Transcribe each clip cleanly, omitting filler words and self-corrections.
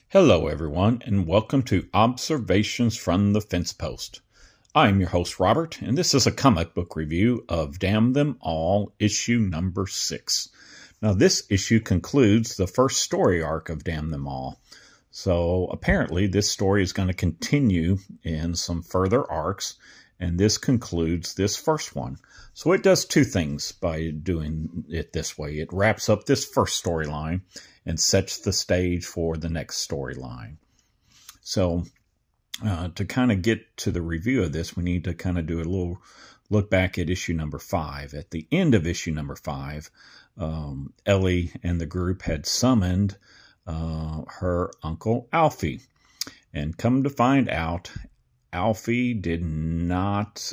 Hello, everyone, and welcome to Observations from the Fence Post. I'm your host, Robert, and this is a comic book review of Damn Them All, issue number 6. Now, this issue concludes the first story arc of Damn Them All. So, apparently, this story is going to continue in some further arcs, and this concludes this first one. So, it does two things by doing it this way. It wraps up this first storyline and sets the stage for the next storyline. So to kind of get to the review of this, we need to kind of do a little look back at issue number 5. At the end of issue number 5, Ellie and the group had summoned her Uncle Alfie. And come to find out, Alfie did not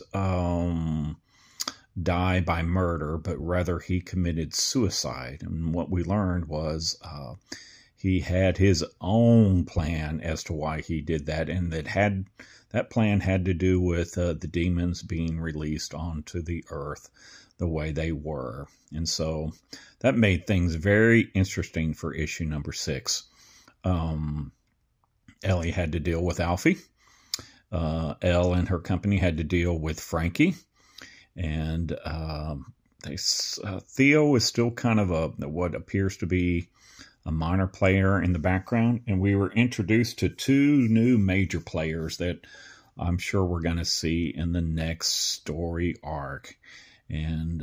die by murder, but rather he committed suicide. And what we learned was he had his own plan as to why he did that, and that plan had to do with the demons being released onto the earth the way they were. And so that made things very interesting for issue number 6. Ellie had to deal with Alfie. Elle and her company had to deal with Frankie. And Theo is still kind of what appears to be a minor player in the background. And we were introduced to 2 new major players that I'm sure we're going to see in the next story arc. And,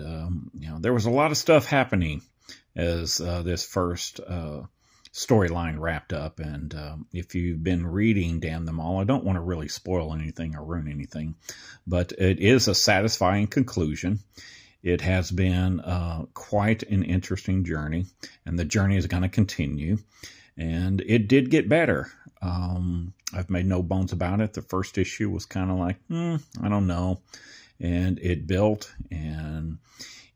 there was a lot of stuff happening as this first storyline wrapped up. And if you've been reading Damn Them All, I don't want to really spoil anything or ruin anything, but it is a satisfying conclusion. It has been quite an interesting journey, and the journey is going to continue. And it did get better. I've made no bones about it. The first issue was kind of like, I don't know. And it built, and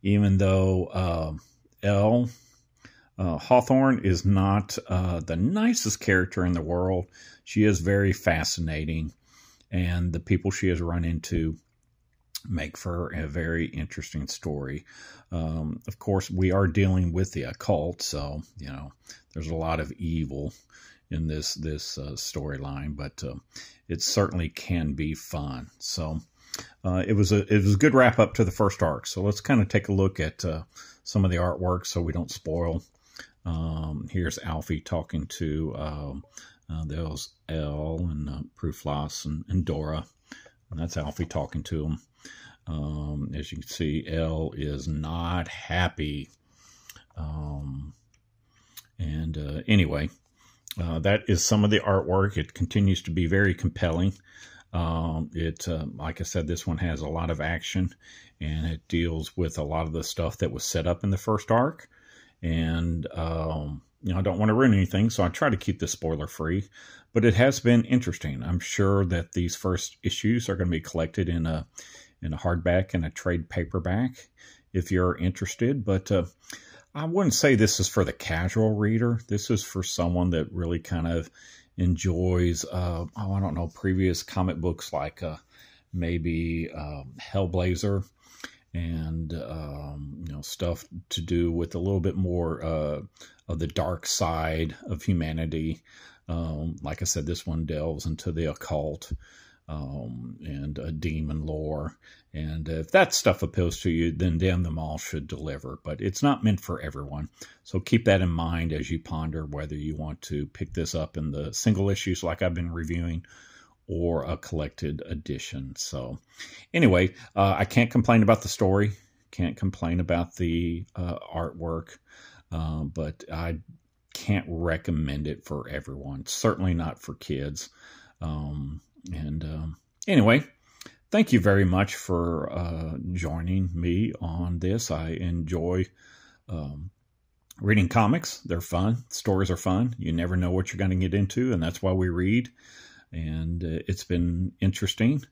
even though Hawthorne is not the nicest character in the world, she is very fascinating, and the people she has run into make for a very interesting story. Of course, we are dealing with the occult, so there's a lot of evil in this storyline, but it certainly can be fun. So it was a good wrap up to the first arc. So let's kind of take a look at some of the artwork so we don't spoil. Here's Alfie talking to those Elle and Pruflas and Dora. And that's Alfie talking to him. As you can see, Elle is not happy. Anyway, that is some of the artwork. It continues to be very compelling. Like I said, this one has a lot of action, and it deals with a lot of the stuff that was set up in the first arc. And, I don't want to ruin anything, so I try to keep this spoiler free, but it has been interesting. I'm sure that these first issues are going to be collected in a hardback and a trade paperback if you're interested. But I wouldn't say this is for the casual reader. This is for someone that really kind of enjoys, I don't know, previous comic books like maybe Hellblazer, and stuff to do with a little bit more of the dark side of humanity. Like I said, this one delves into the occult and demon lore. And if that stuff appeals to you, then Damn Them All should deliver. But it's not meant for everyone. So keep that in mind as you ponder whether you want to pick this up in the single issues like I've been reviewing, or a collected edition. So anyway, I can't complain about the story, can't complain about the artwork, but I can't recommend it for everyone, certainly not for kids. Anyway, thank you very much for joining me on this. I enjoy reading comics. They're fun. Stories are fun. You never know what you're going to get into, and that's why we read. And it's been interesting.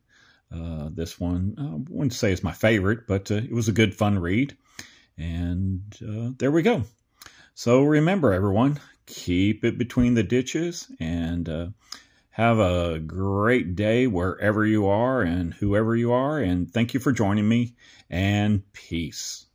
This one, I wouldn't say it's my favorite, but it was a good, fun read. And there we go. So remember, everyone, keep it between the ditches, and have a great day wherever you are and whoever you are. And thank you for joining me, and peace.